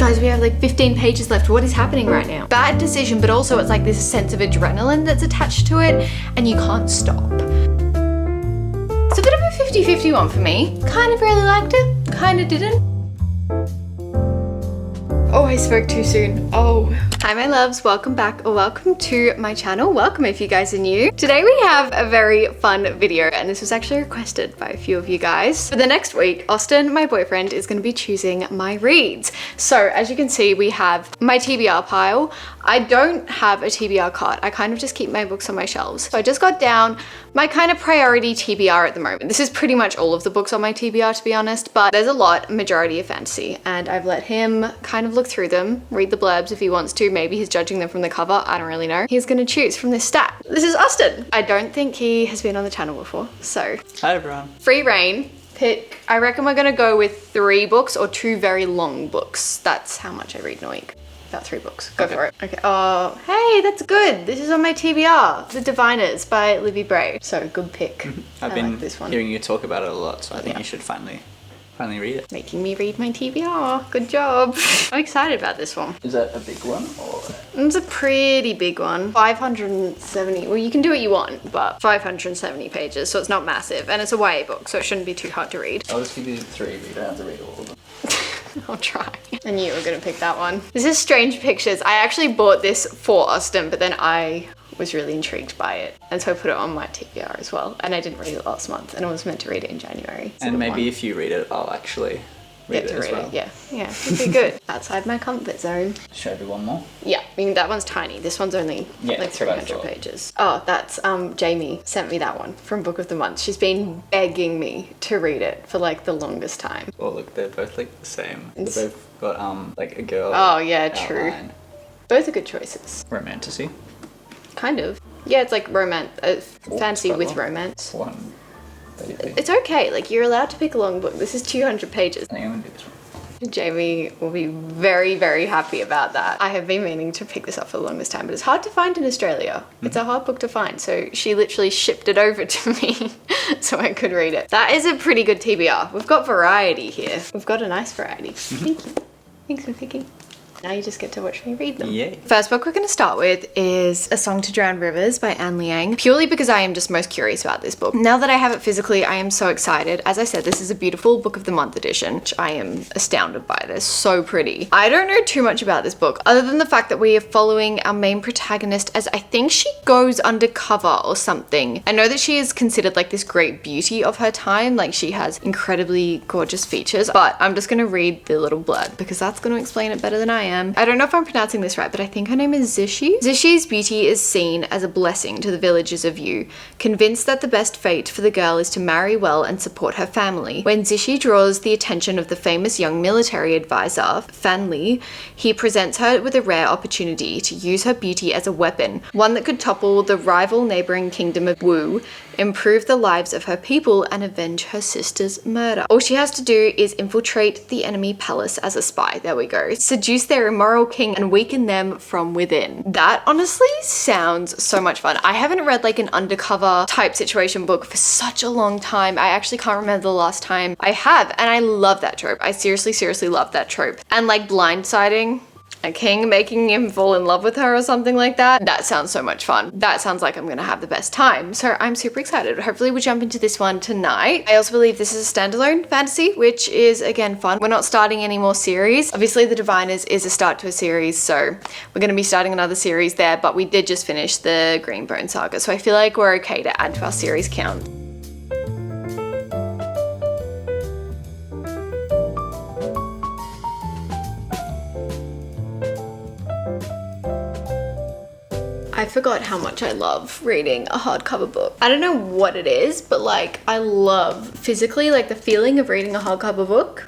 Guys, we have like 15 pages left. What is happening right now? Bad decision, but also it's like this sense of adrenaline that's attached to it and you can't stop. It's a bit of a 50-50 one for me. Kind of really liked it, kind of didn't. Oh, I spoke too soon. Oh. Hi my loves, welcome back or welcome to my channel. Welcome if you guys are new. Today we have a very fun video and this was actually requested by a few of you guys. For the next week, Austin, my boyfriend, is going to be choosing my reads. So as you can see, we have my TBR pile. I don't have a TBR cart. I kind of just keep my books on my shelves. So I just got down my kind of priority TBR at the moment. This is pretty much all of the books on my TBR to be honest, but there's a lot, majority of fantasy, and I've let him kind of look through them, read the blurbs if he wants to. Maybe he's judging them from the cover, I don't really know. He's gonna choose from this stack. This is Austin. I don't think he has been on the channel before, so. Hi everyone. Free reign, pick, I reckon we're gonna go with 3 books or 2 very long books. That's how much I read in a week. About 3 books, go for it. Okay, oh, hey, that's good. This is on my TBR, The Diviners by Libby Bray. So good pick. I've been like this one. Hearing you talk about it a lot, so I think you should finally read it. Making me read my TBR, good job. I'm excited about this one. Is that a big one or? It's a pretty big one. 570, well you can do what you want, but 570 pages, so it's not massive. And it's a YA book, so it shouldn't be too hard to read. I'll just give you 3, but you don't have to read all of them. I'll try. I knew you were gonna pick that one. This is Strange Pictures. I actually bought this for Austin, but then I was really intrigued by it. And so I put it on my TBR as well. And I didn't read it last month and I was meant to read it in January. And maybe if you read it, I'll actually read it as well. Yeah, it'd be good. Outside my comfort zone. Should I do one more? Yeah, I mean that one's tiny. This one's only like 300 pages. Oh, that's Jamie sent me that one from Book of the Month. She's been begging me to read it for like the longest time. Oh look, they're both like the same. They've both got like a girl. Oh yeah, true. Both are good choices. Romantasy. Kind of. Yeah, it's like fantasy with romance. One. It's okay, like you're allowed to pick a long book. This is 200 pages. I think I'm gonna do this one. Jamie will be very, very happy about that. I have been meaning to pick this up for the longest time, but it's hard to find in Australia. It's a hard book to find, so she literally shipped it over to me so I could read it. That is a pretty good TBR. We've got variety here. We've got a nice variety. Thank you. Thanks for picking. Now you just get to watch me read them. Yay. First book we're going to start with is A Song to Drown Rivers by Anne Liang, purely because I am just most curious about this book. Now that I have it physically, I am so excited. As I said, this is a beautiful Book of the Month edition, which I am astounded by. They're so pretty. I don't know too much about this book, other than the fact that we are following our main protagonist as I think she goes undercover or something. I know that she is considered like this great beauty of her time, like she has incredibly gorgeous features, but I'm just going to read the little blurb because that's going to explain it better than I am. I don't know if I'm pronouncing this right, but I think her name is Zishi. Zishi's beauty is seen as a blessing to the villagers of Yu, convinced that the best fate for the girl is to marry well and support her family. When Zishi draws the attention of the famous young military advisor, Fan Li, he presents her with a rare opportunity to use her beauty as a weapon, one that could topple the rival neighboring kingdom of Wu, improve the lives of her people, and avenge her sister's murder. All she has to do is infiltrate the enemy palace as a spy. There we go. Seduce their immoral king and weaken them from within. That honestly sounds so much fun. I haven't read like an undercover type situation book for such a long time. I actually can't remember the last time I have, and I love that trope. I seriously love that trope. And like blindsiding a king, making him fall in love with her or something like that. That sounds so much fun. That sounds like I'm gonna have the best time. So I'm super excited. Hopefully we'll jump into this one tonight. I also believe this is a standalone fantasy, which is again fun. We're not starting any more series. Obviously The Diviners is a start to a series, so we're gonna be starting another series there, but we did just finish the Greenbone saga, so I feel like we're okay to add to our series count. I forgot how much I love reading a hardcover book. I don't know what it is, but like I love physically like the feeling of reading a hardcover book.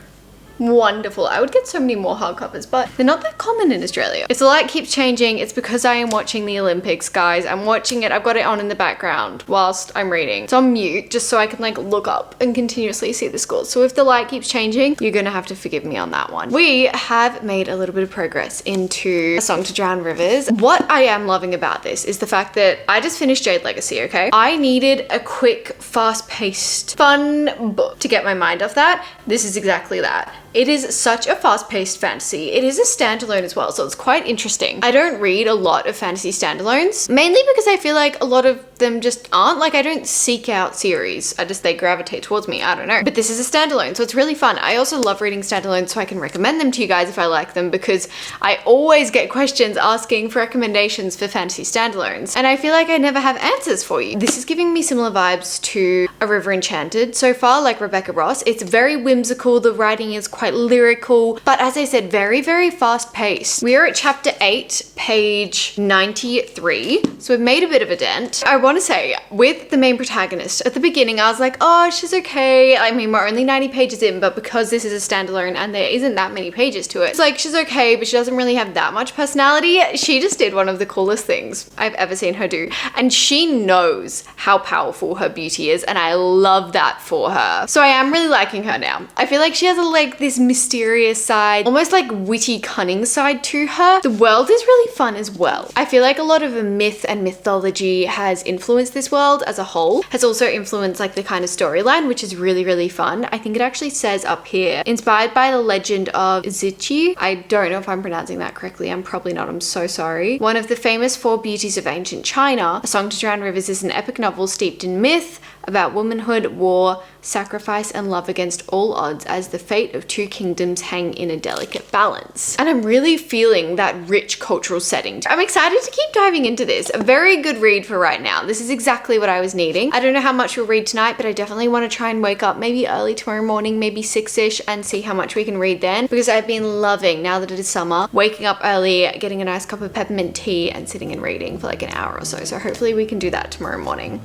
Wonderful. I would get so many more hardcovers, but they're not that common in Australia. If the light keeps changing, it's because I am watching the Olympics, guys. I'm watching it. I've got it on in the background whilst I'm reading. It's on mute just so I can like look up and continuously see the scores. So if the light keeps changing, you're gonna have to forgive me on that one. We have made a little bit of progress into A Song to Drown Rivers. What I am loving about this is the fact that I just finished Jade Legacy, okay? I needed a quick, fast-paced, fun book to get my mind off that. This is exactly that. it is such a fast-paced fantasy. It is a standalone as well, so it's quite interesting. I don't read a lot of fantasy standalones, mainly because I feel like a lot of them just aren't. Like, I don't seek out series. They gravitate towards me. I don't know. But this is a standalone, so it's really fun. I also love reading standalones, so I can recommend them to you guys if I like them, because I always get questions asking for recommendations for fantasy standalones, and I feel like I never have answers for you. This is giving me similar vibes to A River Enchanted so far, like Rebecca Ross. It's very whimsical. The writing is quite lyrical, but as I said, very, very fast paced. We are at chapter 8, page 93, so we've made a bit of a dent. I want to say, with the main protagonist, at the beginning I was like, oh, she's okay. I mean, we're only 90 pages in, but because this is a standalone and there isn't that many pages to it, it's like she's okay, but she doesn't really have that much personality. She just did one of the coolest things I've ever seen her do, and she knows how powerful her beauty is, and I love that for her. So I am really liking her now. I feel like she has this mysterious side, almost like witty, cunning side to her. The world is really fun as well. I feel like a lot of the myth and mythology has influenced this world as a whole, has also influenced like the kind of storyline, which is really, really fun. I think it actually says up here, inspired by the legend of Zichi. I don't know if I'm pronouncing that correctly. I'm probably not. I'm so sorry. One of the famous four beauties of ancient China, A Song to Drown Rivers is an epic novel steeped in myth about womanhood, war, sacrifice, and love against all odds as the fate of two kingdoms hang in a delicate balance. And I'm really feeling that rich cultural setting. I'm excited to keep diving into this. A very good read for right now. This is exactly what I was needing. I don't know how much we'll read tonight, but I definitely want to try and wake up maybe early tomorrow morning, maybe 6-ish, and see how much we can read then, because I've been loving, now that it is summer, waking up early, getting a nice cup of peppermint tea, and sitting and reading for like an hour or so. So hopefully we can do that tomorrow morning.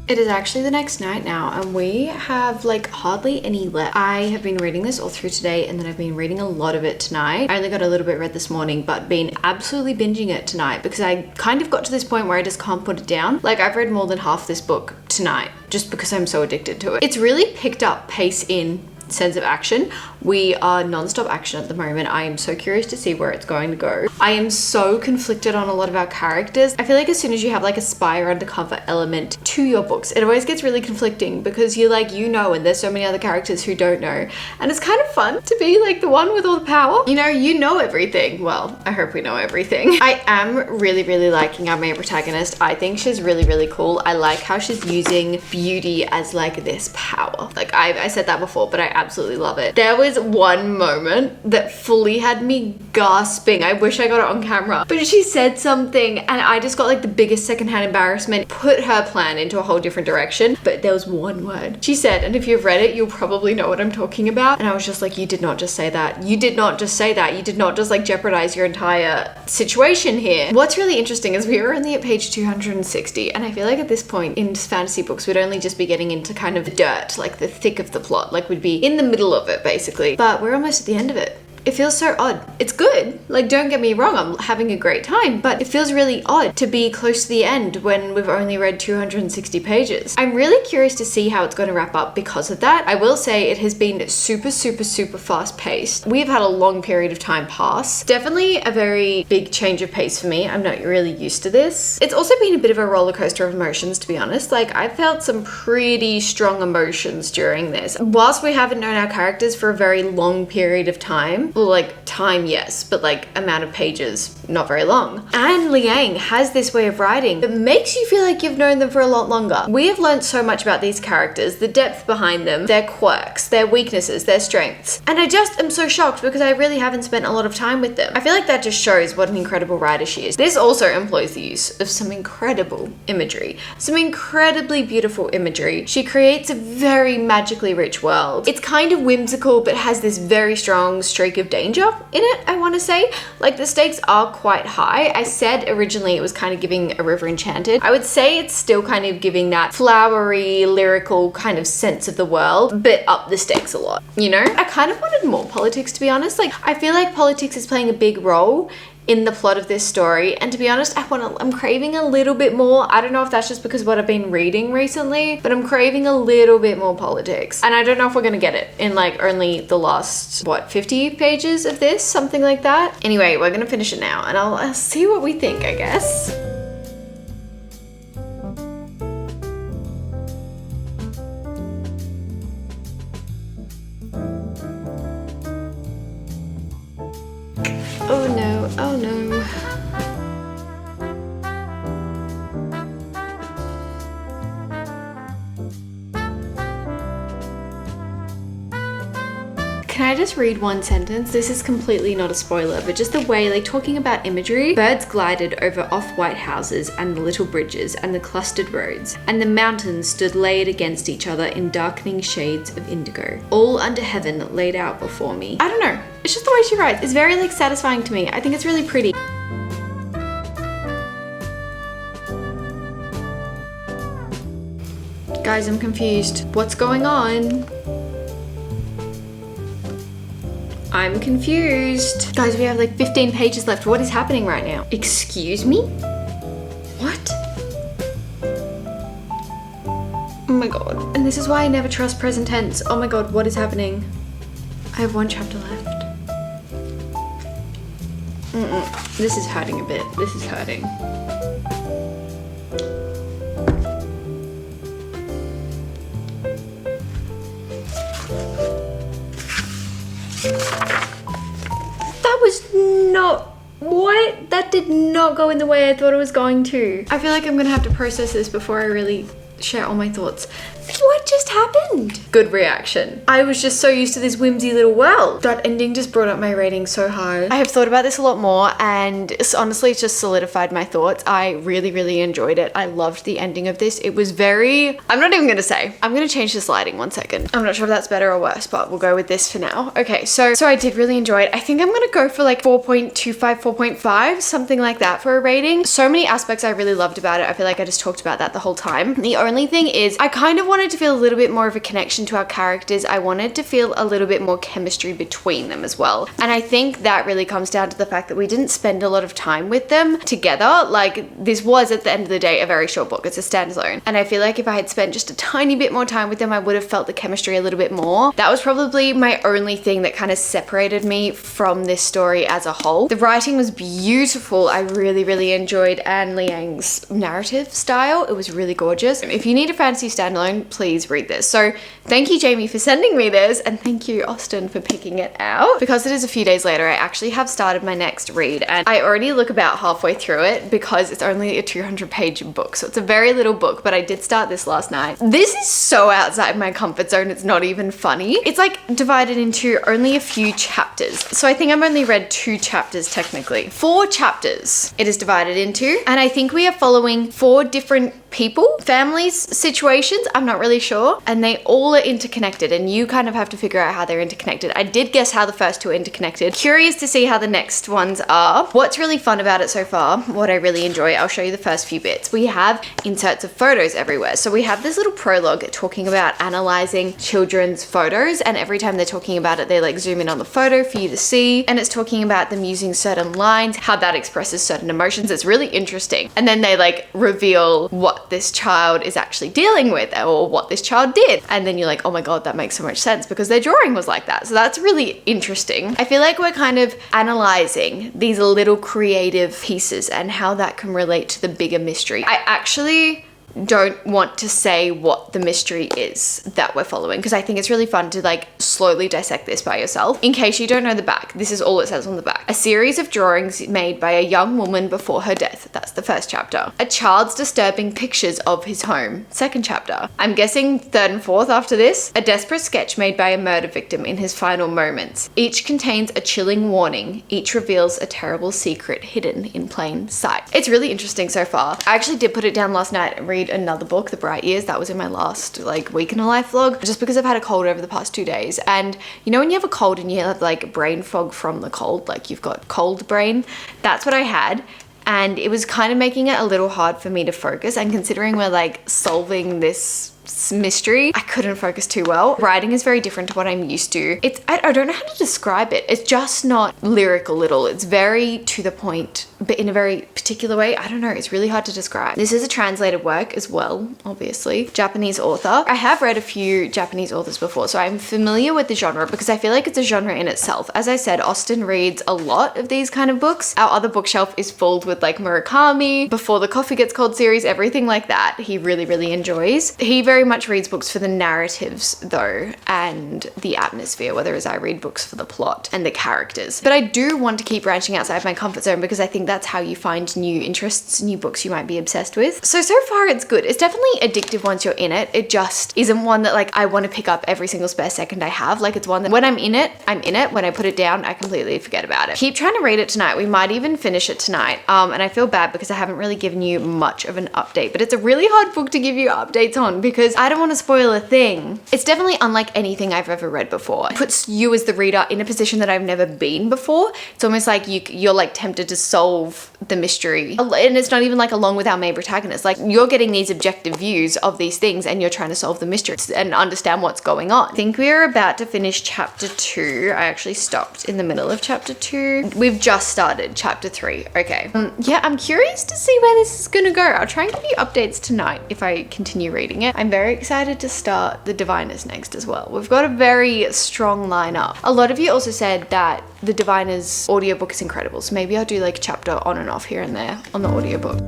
It is actually the next night now, and we have like hardly any left. I have been reading this all through today, and then I've been reading a lot of it tonight. I only got a little bit read this morning, but been absolutely binging it tonight because I kind of got to this point where I just can't put it down. Like, I've read more than half this book tonight just because I'm so addicted to it. It's really picked up pace in sense of action. We are non-stop action at the moment. I am so curious to see where it's going to go. I am so conflicted on a lot of our characters. I feel like as soon as you have like a spy or undercover element to your books, it always gets really conflicting because you're like, and there's so many other characters who don't know. And it's kind of fun to be like the one with all the power. You know everything. Well, I hope we know everything. I am really, really liking our main protagonist. I think she's really, really cool. I like how she's using beauty as like this power. Like I said that before, but I absolutely love it. There was one moment that fully had me gasping. I wish I got it on camera, but she said something and I just got like the biggest secondhand embarrassment, put her plan into a whole different direction. But there was one word she said, and if you've read it, you'll probably know what I'm talking about. And I was just like, you did not just say that. You did not just say that. You did not just like jeopardize your entire situation here. What's really interesting is we were only at page 260, and I feel like at this point in fantasy books, we'd only just be getting into kind of the dirt, like the thick of the plot, like we'd be in the middle of it basically, but we're almost at the end of it. It feels so odd. It's good. Like, don't get me wrong, I'm having a great time, but it feels really odd to be close to the end when we've only read 260 pages. I'm really curious to see how it's going to wrap up because of that. I will say it has been super, super, super fast paced. We've had a long period of time pass. Definitely a very big change of pace for me. I'm not really used to this. It's also been a bit of a roller coaster of emotions, to be honest. Like, I felt some pretty strong emotions during this. Whilst we haven't known our characters for a very long period of time, well, like time, yes, but like amount of pages, not very long. Anne Liang has this way of writing that makes you feel like you've known them for a lot longer. We have learned so much about these characters, the depth behind them, their quirks, their weaknesses, their strengths. And I just am so shocked because I really haven't spent a lot of time with them. I feel like that just shows what an incredible writer she is. This also employs the use of some incredible imagery, some incredibly beautiful imagery. She creates a very magically rich world. It's kind of whimsical, but has this very strong streak of danger in it, I want to say. Like, the stakes are quite high. I said originally it was kind of giving A River Enchanted. I would say it's still kind of giving that flowery, lyrical kind of sense of the world, but up the stakes a lot, I kind of wanted more politics, to be honest. Like, I feel like politics is playing a big role in the plot of this story, and to be honest, I'm craving a little bit more. I don't know if that's just because of what I've been reading recently, but I'm craving a little bit more politics, and I don't know if we're gonna get it in like only the last 50 pages of this, something like that. Anyway, we're gonna finish it now, and I'll see what we think, I guess. Can I just read one sentence? This is completely not a spoiler, but just the way, like, talking about imagery. Birds glided over off-white houses and the little bridges and the clustered roads, and the mountains stood laid against each other in darkening shades of indigo, all under heaven laid out before me. I don't know. It's just the way she writes. It's very, like, satisfying to me. I think it's really pretty. Guys, I'm confused. What's going on? I'm confused. Guys, we have like 15 pages left. What is happening right now? Excuse me? What? Oh my god. And this is why I never trust present tense. Oh my god, what is happening? I have one chapter left. This is hurting a bit. This is hurting. That was not... What? That did not go in the way I thought it was going to. I feel like I'm gonna have to process this before I really share all my thoughts. What just happened? Good reaction. I was just so used to this whimsy little world. That ending just brought up my rating so high. I have thought about this a lot more, and honestly, it's just solidified my thoughts. I really, really enjoyed it. I loved the ending of this. It was very... I'm not even gonna say. I'm gonna change this lighting 1 second. I'm not sure if that's better or worse, but we'll go with this for now. Okay, so I did really enjoy it. I think I'm gonna go for like 4.25, 4.5, something like that for a rating. So many aspects I really loved about it. I feel like I just talked about that the whole time. The only thing is, I kind of wanted to feel a little bit more of a connection to our characters. I wanted to feel a little bit more chemistry between them as well. And I think that really comes down to the fact that we didn't spend a lot of time with them together. Like, this was at the end of the day a very short book. It's a standalone. And I feel like if I had spent just a tiny bit more time with them, I would have felt the chemistry a little bit more. That was probably my only thing that kind of separated me from this story as a whole. The writing was beautiful. I really, really enjoyed Anne Liang's narrative style. It was really gorgeous. If you need a fantasy standalone, please read this. So thank you, Jamie, for sending me this, and thank you, Austin, for picking it out. Because it is a few days later, I actually have started my next read, and I already look about halfway through it because it's only a 200-page book, so it's a very little book, but I did start this last night. This is so outside my comfort zone, it's not even funny. It's like divided into only a few chapters, so I think I've only read 2 chapters technically. 4 chapters it is divided into, and I think we are following 4 different people, families, situations, I'm not really sure, and they all are interconnected, and you kind of have to figure out how they're interconnected. I did guess how the first 2 are interconnected. Curious to see how the next ones are. What's really fun about it so far, what I really enjoy, I'll show you the first few bits. We have inserts of photos everywhere. So we have this little prologue talking about analyzing children's photos, and every time they're talking about it, they like zoom in on the photo for you to see, and it's talking about them using certain lines, how that expresses certain emotions. It's really interesting. And then they like reveal what this child is actually dealing with, or what this child did, and then you're like, oh my god, that makes so much sense because their drawing was like that. So that's really interesting. I feel like we're kind of analyzing these little creative pieces and how that can relate to the bigger mystery. I actually don't want to say what the mystery is that we're following, because I think it's really fun to like slowly dissect this by yourself. In case you don't know the back, this is all it says on the back. A series of drawings made by a young woman before her death. That's the first chapter. A child's disturbing pictures of his home. Second chapter. I'm guessing third and fourth after this. A desperate sketch made by a murder victim in his final moments. Each contains a chilling warning. Each reveals a terrible secret hidden in plain sight. It's really interesting so far. I actually did put it down last night and read another book, The Bright Years. That was in my last like week in a life vlog, just because I've had a cold over the past 2 days. And you know when you have a cold and you have like brain fog from the cold, like you've got cold brain? That's what I had. And it was kind of making it a little hard for me to focus, and considering we're like solving this mystery, I couldn't focus too well. Writing is very different to what I'm used to. I don't know how to describe it. It's just not lyrical little. It's very to the point, but in a very particular way. I don't know. It's really hard to describe. This is a translated work as well, obviously. Japanese author. I have read a few Japanese authors before, so I'm familiar with the genre because I feel like it's a genre in itself. As I said, Austin reads a lot of these kind of books. Our other bookshelf is filled with like Murakami, Before the Coffee Gets Cold series, everything like that. He really, really enjoys. He very very much reads books for the narratives though, and the atmosphere, whereas I read books for the plot and the characters. But I do want to keep branching outside my comfort zone because I think that's how you find new interests, new books you might be obsessed with. So far it's good. It's definitely addictive once you're in it. It just isn't one that like I want to pick up every single spare second I have. Like it's one that when I'm in it, I'm in it. When I put it down, I completely forget about it. Keep trying to read it tonight. We might even finish it tonight. And I feel bad because I haven't really given you much of an update, but it's a really hard book to give you updates on because I don't want to spoil a thing. It's definitely unlike anything I've ever read before. It puts you as the reader in a position that I've never been before. It's almost like you're like tempted to solve the mystery. And it's not even like along with our main protagonist. Like you're getting these objective views of these things and you're trying to solve the mystery and understand what's going on. I think we're about to finish chapter 2. I actually stopped in the middle of chapter 2. We've just started chapter 3. Okay. Yeah, I'm curious to see where this is gonna go. I'll try and give you updates tonight if I continue reading it. I'm very excited to start The Diviners next as well. We've got a very strong lineup. A lot of you also said that The Diviners audiobook is incredible, so maybe I'll do like a chapter on and off here and there on the audiobook.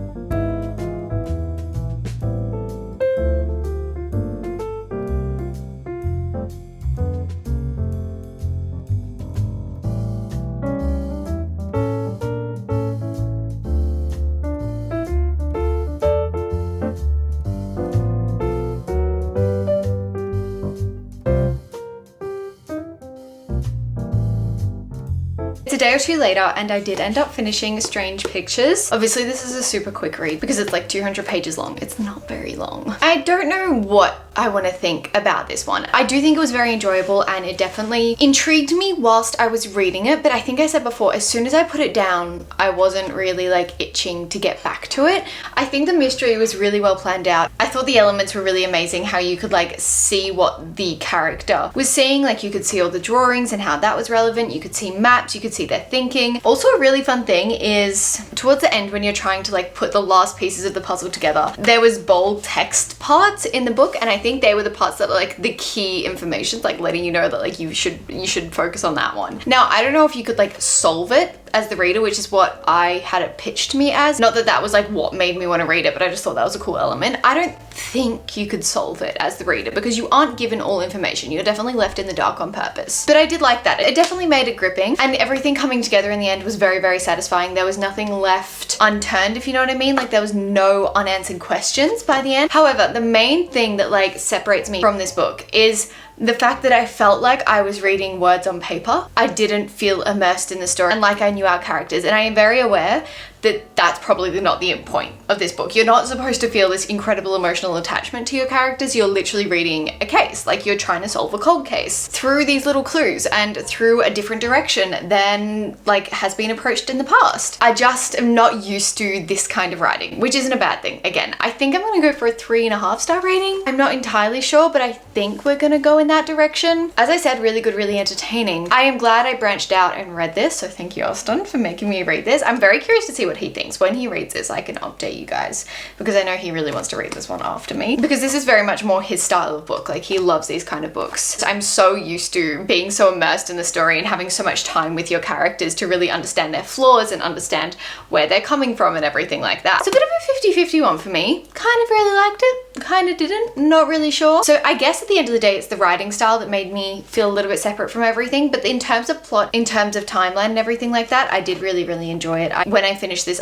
It's a day or two later and I did end up finishing Strange Pictures. Obviously this is a super quick read because it's like 200 pages long. It's not very long. I don't know what I want to think about this one. I do think it was very enjoyable and it definitely intrigued me whilst I was reading it, but I think I said before, as soon as I put it down, I wasn't really like itching to get back to it. I think the mystery was really well planned out. I thought the elements were really amazing, how you could like see what the character was seeing, like you could see all the drawings and how that was relevant. You could see maps, you could see their thinking. Also a really fun thing is towards the end when you're trying to like put the last pieces of the puzzle together, there was bold text parts in the book and I think they were the parts that are like the key information, like letting you know that like you should focus on that one. Now I don't know if you could like solve it as the reader, which is what I had it pitched to me as. Not that that was like what made me want to read it, but I just thought that was a cool element. I don't think you could solve it as the reader because you aren't given all information. You're definitely left in the dark on purpose. But I did like that. It definitely made it gripping and everything coming together in the end was very, very satisfying. There was nothing left unturned, if you know what I mean. Like there was no unanswered questions by the end. However, the main thing that like separates me from this book is the fact that I felt like I was reading words on paper. I didn't feel immersed in the story and like I knew our characters, and I am very aware that that's probably not the end point of this book. You're not supposed to feel this incredible emotional attachment to your characters. You're literally reading a case, like you're trying to solve a cold case through these little clues and through a different direction than like has been approached in the past. I just am not used to this kind of writing, which isn't a bad thing. Again, I think I'm gonna go for a 3.5 star rating. I'm not entirely sure, but I think we're gonna go in that direction. As I said, really good, really entertaining. I am glad I branched out and read this, so thank you, Austin, for making me read this. I'm very curious to see what he thinks. When he reads this, I can update you guys because I know he really wants to read this one after me because this is very much more his style of book. Like he loves these kind of books. I'm so used to being so immersed in the story and having so much time with your characters to really understand their flaws and understand where they're coming from and everything like that. It's a bit of a 50-50 one for me. Kind of really liked it, kind of didn't, not really sure. So I guess at the end of the day, it's the writing style that made me feel a little bit separate from everything. But in terms of plot, in terms of timeline and everything like that, I did really, really enjoy it. When I finished this,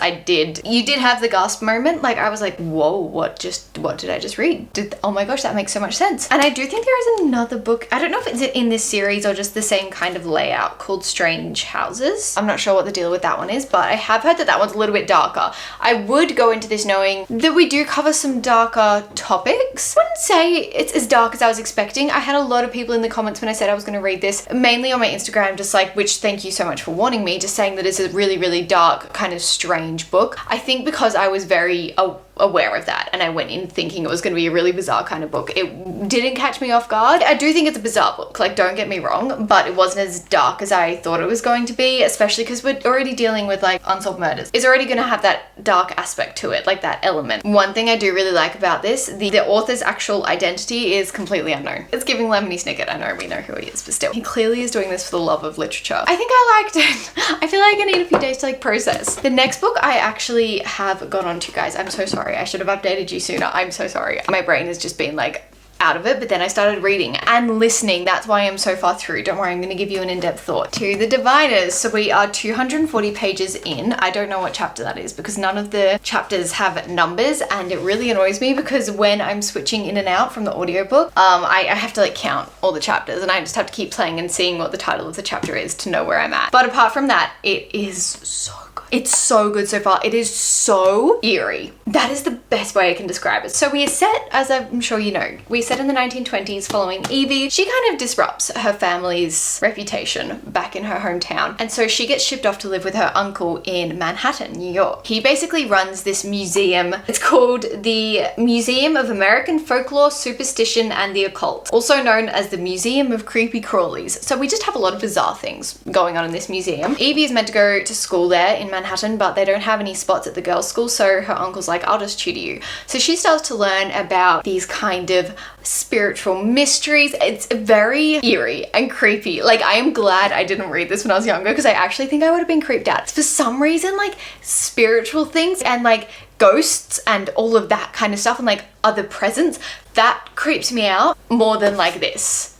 you did have the gasp moment. Like I was like, whoa, what did I just read? Oh my gosh, that makes so much sense. And I do think there is another book, I don't know if it's in this series or just the same kind of layout, called Strange Houses. I'm not sure what the deal with that one is, but I have heard that that one's a little bit darker. I would go into this knowing that we do cover some darker topics. I wouldn't say it's as dark as I was expecting. I had a lot of people in the comments when I said I was going to read this, mainly on my Instagram, just like, which thank you so much for warning me, just saying that it's a really, really dark, kind of strange book. I think because I was very aware of that and I went in thinking it was going to be a really bizarre kind of book, it didn't catch me off guard. I do think it's a bizarre book, like don't get me wrong, but it wasn't as dark as I thought it was going to be, especially because we're already dealing with like unsolved murders. It's already going to have that dark aspect to it, like that element. One thing I do really like about this, the author's actual identity is completely unknown. It's giving Lemony Snicket. I know we know who he is, but still, he clearly is doing this for the love of literature. I think I liked it. I feel like I need a few days to like process. The next book I actually have got onto, guys, I'm so sorry. I should have updated you sooner. I'm so sorry. My brain has just been like out of it, but then I started reading and listening. That's why I'm so far through. Don't worry, I'm going to give you an in-depth thought. To the Diviners. So we are 240 pages in. I don't know what chapter that is because none of the chapters have numbers, and it really annoys me because when I'm switching in and out from the audiobook, I have to like count all the chapters, and I just have to keep playing and seeing what the title of the chapter is to know where I'm at. But apart from that, it is so good. It's so good so far. It is so eerie. That is the best way I can describe it. So we are set, as I'm sure you know, we're set in the 1920s following Evie. She kind of disrupts her family's reputation back in her hometown. And so she gets shipped off to live with her uncle in Manhattan, New York. He basically runs this museum. It's called the Museum of American Folklore, Superstition, and the Occult, also known as the Museum of Creepy Crawlies. So we just have a lot of bizarre things going on in this museum. Evie is meant to go to school there in Manhattan, but they don't have any spots at the girls' school, so her uncle's like, I'll just tutor you. So she starts to learn about these kind of spiritual mysteries. It's very eerie and creepy. Like, I am glad I didn't read this when I was younger because I actually think I would have been creeped out. For some reason, like, spiritual things and like ghosts and all of that kind of stuff and like other presence, that creeps me out more than like this.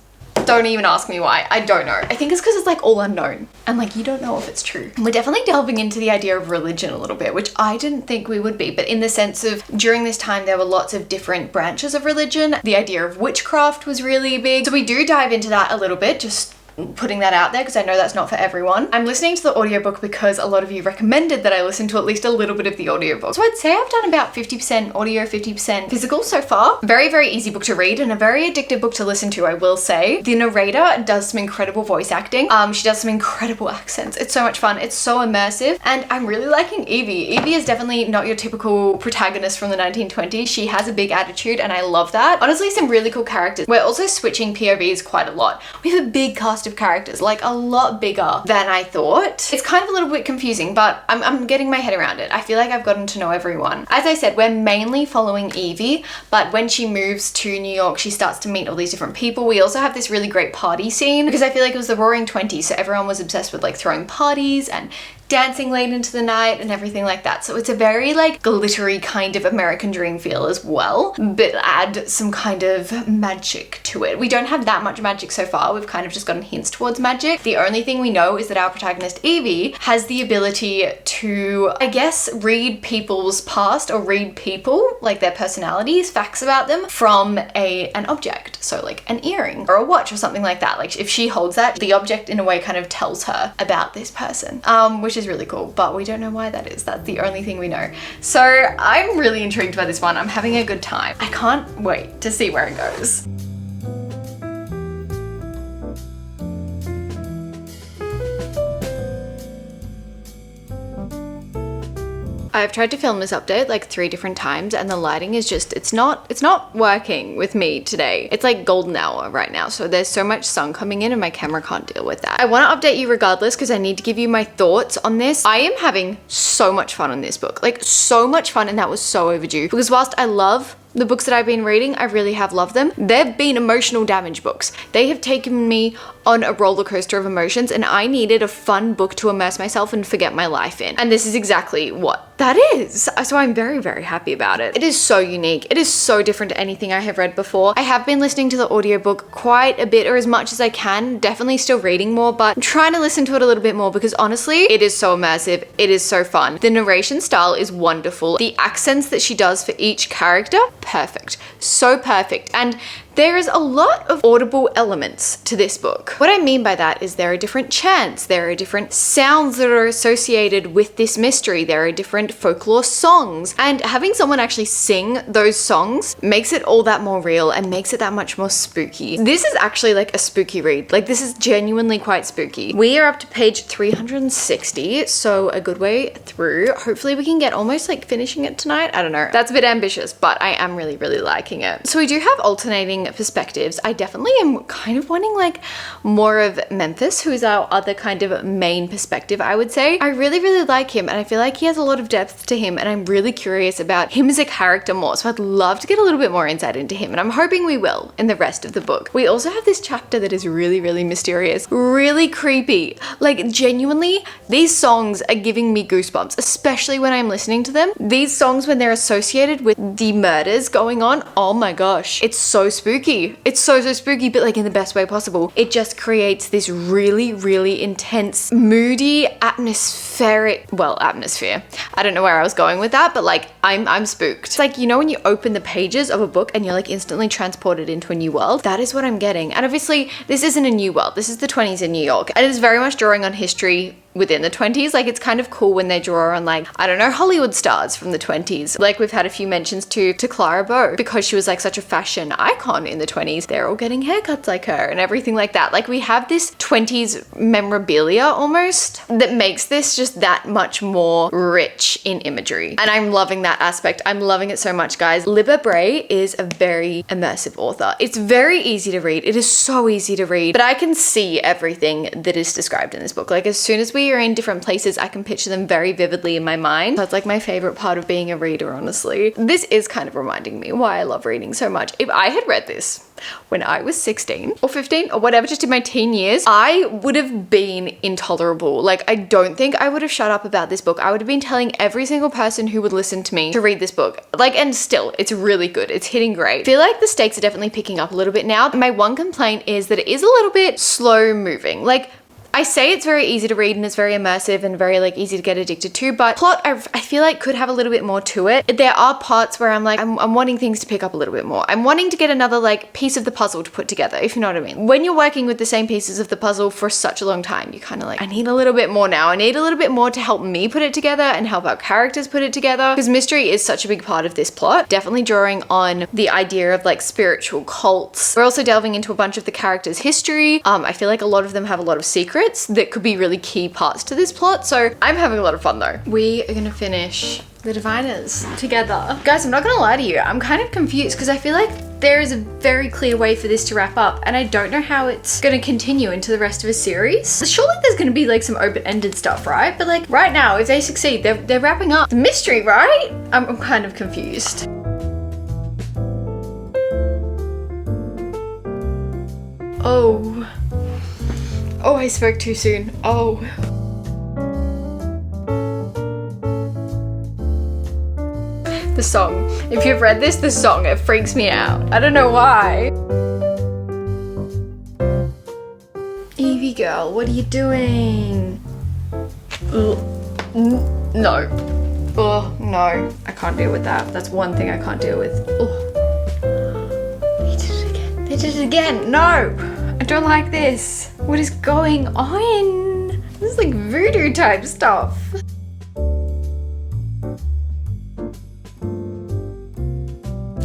Don't even ask me why. I don't know. I think it's because it's like all unknown and like you don't know if it's true. We're definitely delving into the idea of religion a little bit, which I didn't think we would be, but in the sense of during this time there were lots of different branches of religion. The idea of witchcraft was really big. So we do dive into that a little bit, just putting that out there because I know that's not for everyone. I'm listening to the audiobook because a lot of you recommended that I listen to at least a little bit of the audiobook. So I'd say I've done about 50% audio, 50% physical so far. Very, very easy book to read and a very addictive book to listen to, I will say. The narrator does some incredible voice acting. She does some incredible accents. It's so much fun. It's so immersive and I'm really liking Evie. Evie is definitely not your typical protagonist from the 1920s. She has a big attitude and I love that. Honestly, some really cool characters. We're also switching POVs quite a lot. We have a big cast of characters, like a lot bigger than I thought. It's kind of a little bit confusing, but I'm getting my head around it. I feel like I've gotten to know everyone. As I said, we're mainly following Evie, but when she moves to New York, she starts to meet all these different people. We also have this really great party scene because I feel like it was the Roaring 20s, so everyone was obsessed with like throwing parties and dancing late into the night and everything like that. So it's a very like glittery kind of American dream feel as well, but add some kind of magic to it. We don't have that much magic so far. We've kind of just gotten hints towards magic. The only thing we know is that our protagonist Evie has the ability to, I guess, read people's past or read people, like their personalities, facts about them from an object. So like an earring or a watch or something like that. Like if she holds that, the object in a way kind of tells her about this person, which is really cool, but we don't know why that is. That's the only thing we know. So I'm really intrigued by this one. I'm having a good time. I can't wait to see where it goes. I've tried to film this update like 3 different times and the lighting is just, it's not working with me today. It's like golden hour right now. So there's so much sun coming in and my camera can't deal with that. I want to update you regardless because I need to give you my thoughts on this. I am having so much fun on this book, like so much fun, and that was so overdue because whilst I love the books that I've been reading, I really have loved them. They've been emotional damage books. They have taken me on a roller coaster of emotions and I needed a fun book to immerse myself and forget my life in. And this is exactly what that is. So I'm very, very happy about it. It is so unique. It is so different to anything I have read before. I have been listening to the audiobook quite a bit or as much as I can, definitely still reading more, but I'm trying to listen to it a little bit more because honestly, it is so immersive. It is so fun. The narration style is wonderful. The accents that she does for each character, perfect. So perfect. And there is a lot of audible elements to this book. What I mean by that is there are different chants, there are different sounds that are associated with this mystery, there are different folklore songs, and having someone actually sing those songs makes it all that more real and makes it that much more spooky. This is actually like a spooky read. Like this is genuinely quite spooky. We are up to page 360, so a good way through. Hopefully we can get almost like finishing it tonight. I don't know. That's a bit ambitious, but I am really, really liking it. So we do have alternating perspectives. I definitely am kind of wanting like more of Memphis, who is our other kind of main perspective, I would say. I really, really like him and I feel like he has a lot of depth to him and I'm really curious about him as a character more. So I'd love to get a little bit more insight into him and I'm hoping we will in the rest of the book. We also have this chapter that is really, really mysterious, really creepy. Like genuinely, these songs are giving me goosebumps, especially when I'm listening to them. These songs, when they're associated with the murders murders going on. Oh my gosh. It's so spooky. It's so spooky, but like in the best way possible. It just creates this really, really intense, moody, atmospheric, well, atmosphere. I don't know where I was going with that, but like I'm spooked. It's like, you know, when you open the pages of a book and you're like instantly transported into a new world, that is what I'm getting. And obviously this isn't a new world. This is the 20s in New York. And it's very much drawing on history within the 20s. Like, it's kind of cool when they draw on, like, I don't know, Hollywood stars from the 20s. Like, we've had a few mentions to Clara Bow, because she was like such a fashion icon in the 20s. They're all getting haircuts like her and everything like that. Like, we have this 20s memorabilia almost that makes this just that much more rich in imagery. And I'm loving that aspect. I'm loving it so much, guys. Libba Bray is a very immersive author. It's very easy to read. It is so easy to read, but I can see everything that is described in this book. Like, as soon as we are in different places, I can picture them very vividly in my mind. That's like my favorite part of being a reader, honestly. This is kind of reminding me why I love reading so much. If I had read this when I was 16 or 15 or whatever, just in my teen years, I would have been intolerable. Like, I don't think I would have shut up about this book. I would have been telling every single person who would listen to me to read this book. Like, and still, it's really good. It's hitting great. I feel like the stakes are definitely picking up a little bit now. My one complaint is that it is a little bit slow moving. Like, I say it's very easy to read and it's very immersive and very like easy to get addicted to, but plot I feel like could have a little bit more to it. There are parts where I'm like, I'm wanting things to pick up a little bit more. I'm wanting to get another like piece of the puzzle to put together, if you know what I mean. When you're working with the same pieces of the puzzle for such a long time, you kind of like, I need a little bit more now. I need a little bit more to help me put it together and help our characters put it together, because mystery is such a big part of this plot. Definitely drawing on the idea of like spiritual cults. We're also delving into a bunch of the characters' history. I feel like a lot of them have a lot of secrets that could be really key parts to this plot. So I'm having a lot of fun though. We are gonna finish The Diviners together. Guys, I'm not gonna lie to you. I'm kind of confused because I feel like there is a very clear way for this to wrap up and I don't know how it's gonna continue into the rest of a series. Surely there's gonna be like some open-ended stuff, right? But like right now, if they succeed, they're wrapping up the mystery, right? I'm kind of confused. Oh, I spoke too soon. Oh. The song. If you've read this, the song, it freaks me out. I don't know why. Evie girl, what are you doing? No. Oh, no. I can't deal with that. That's one thing I can't deal with. Oh. They did it again. They did it again. No. I don't like this. What is going on? This is like voodoo type stuff.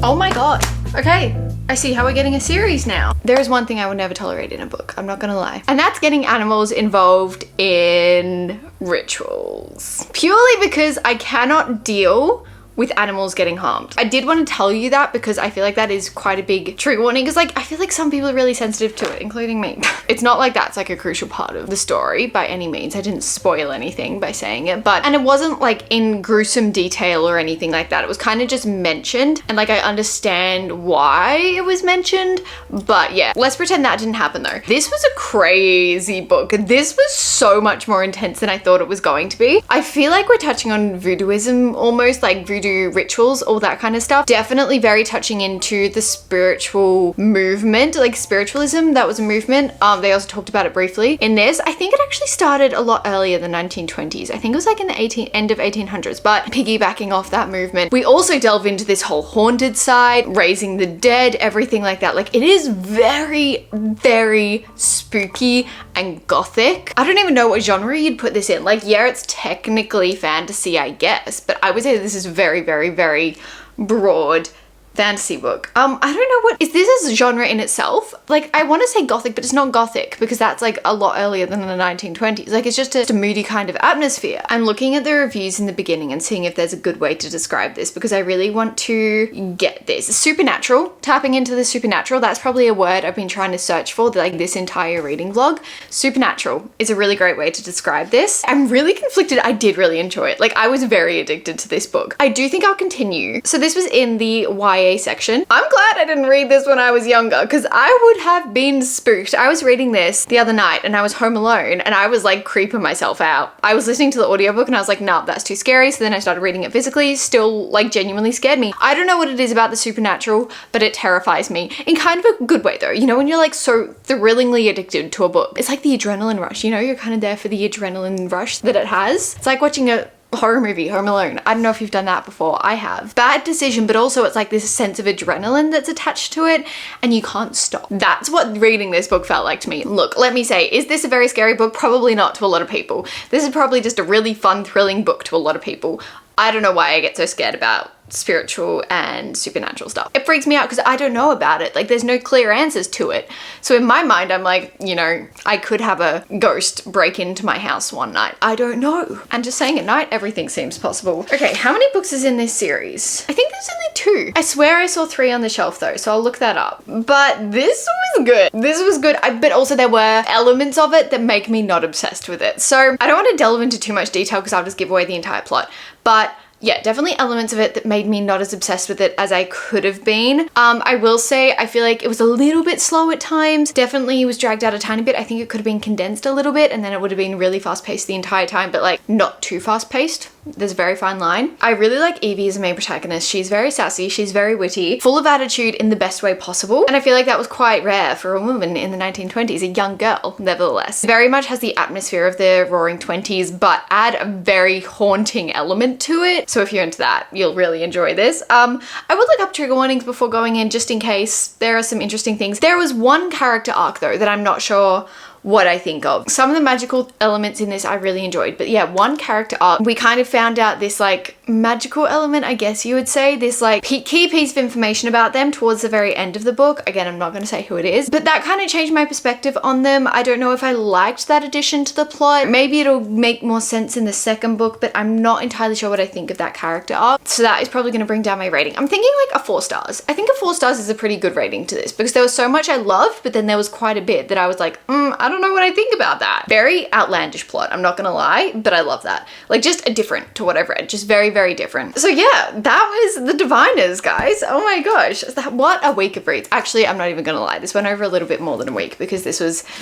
Oh my god. Okay, I see how we're getting a series now. There is one thing I would never tolerate in a book, I'm not gonna lie. And that's getting animals involved in rituals. Purely because I cannot deal with animals getting harmed. I did want to tell you that because I feel like that is quite a big trigger warning, because like I feel like some people are really sensitive to it, including me. It's not like that's like a crucial part of the story by any means. I didn't spoil anything by saying it, and it wasn't like in gruesome detail or anything like that. It was kind of just mentioned, and like I understand why it was mentioned, but yeah, let's pretend that didn't happen though. This was a crazy book. This was so much more intense than I thought it was going to be. I feel like we're touching on voodooism almost, like voodoo rituals, all that kind of stuff. Definitely very touching into the spiritual movement, like spiritualism. That was a movement. They also talked about it briefly in this. I think it actually started a lot earlier than 1920s. I think it was like in the end of 1800s, but piggybacking off that movement, we also delve into this whole haunted side, raising the dead, everything like that. Like, it is very, very spooky and gothic. I don't even know what genre you'd put this in. Like, yeah, it's technically fantasy, I guess, but I would say this is very, very, very broad fantasy book. I don't know, what is this as a genre in itself? Like, I want to say gothic, but it's not gothic because that's like a lot earlier than the 1920s. Like, it's just a moody kind of atmosphere. I'm looking at the reviews in the beginning and seeing if there's a good way to describe this because I really want to get this. Supernatural, tapping into the supernatural. That's probably a word I've been trying to search for like this entire reading vlog. Supernatural is a really great way to describe this. I'm really conflicted. I did really enjoy it. Like, I was very addicted to this book. I do think I'll continue. So this was in the YA YA section. I'm glad I didn't read this when I was younger because I would have been spooked. I was reading this the other night and I was home alone and I was like creeping myself out. I was listening to the audiobook and I was like, nah, that's too scary. So then I started reading it physically, still like genuinely scared me. I don't know what it is about the supernatural, but it terrifies me in kind of a good way though. You know, when you're like so thrillingly addicted to a book, it's like the adrenaline rush, you know, you're kind of there for the adrenaline rush that it has. It's like watching a horror movie, Home Alone. I don't know if you've done that before. I have. Bad decision, but also it's like this sense of adrenaline that's attached to it and you can't stop. That's what reading this book felt like to me. Look, let me say, is this a very scary book? Probably not to a lot of people. This is probably just a really fun, thrilling book to a lot of people. I don't know why I get so scared about spiritual and supernatural stuff. It freaks me out because I don't know about it. Like there's no clear answers to it. So in my mind, I'm like, you know, I could have a ghost break into my house one night. I don't know. And just saying at night, everything seems possible. Okay, how many books is in this series? I think there's only 2. I swear I saw 3 on the shelf though, so I'll look that up. But this was good. This was good, but also there were elements of it that make me not obsessed with it. So I don't want to delve into too much detail because I'll just give away the entire plot. But yeah, definitely elements of it that made me not as obsessed with it as I could have been. I will say, I feel like it was a little bit slow at times. Definitely was dragged out a tiny bit. I think it could have been condensed a little bit and then it would have been really fast paced the entire time, but like not too fast paced. There's a very fine line. I really like Evie as a main protagonist. She's very sassy, she's very witty, full of attitude in the best way possible. And I feel like that was quite rare for a woman in the 1920s, a young girl, nevertheless. Very much has the atmosphere of the roaring 20s, but add a very haunting element to it. So if you're into that, you'll really enjoy this. I would look up trigger warnings before going in just in case there are some interesting things. There was one character arc though that I'm not sure what I think of. Some of the magical elements in this I really enjoyed, but yeah, one character arc, we kind of found out this like magical element, I guess you would say, this like key piece of information about them towards the very end of the book. Again, I'm not going to say who it is, but that kind of changed my perspective on them. I don't know if I liked that addition to the plot. Maybe it'll make more sense in the second book, but I'm not entirely sure what I think of that character arc. So that is probably going to bring down my rating. I'm thinking like a 4 stars. I think a 4 stars is a pretty good rating to this because there was so much I loved, but then there was quite a bit that I was like, I don't know what I think about that. Very outlandish plot, I'm not gonna lie, but I love that. Like just a different to what I've read, just very, very different. So yeah, that was The Diviners, guys. Oh my gosh, what a week of reads. Actually, I'm not even gonna lie, this went over a little bit more than a week because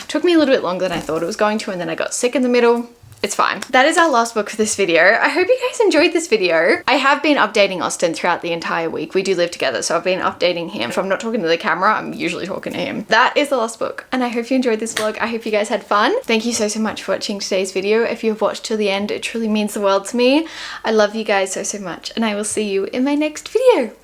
took me a little bit longer than I thought it was going to, and then I got sick in the middle. It's fine. That is our last book for this video. I hope you guys enjoyed this video. I have been updating Austin throughout the entire week. We do live together, so I've been updating him. If I'm not talking to the camera, I'm usually talking to him. That is the last book, and I hope you enjoyed this vlog. I hope you guys had fun. Thank you so much for watching today's video. If you have watched till the end, it truly means the world to me. I love you guys so much, and I will see you in my next video.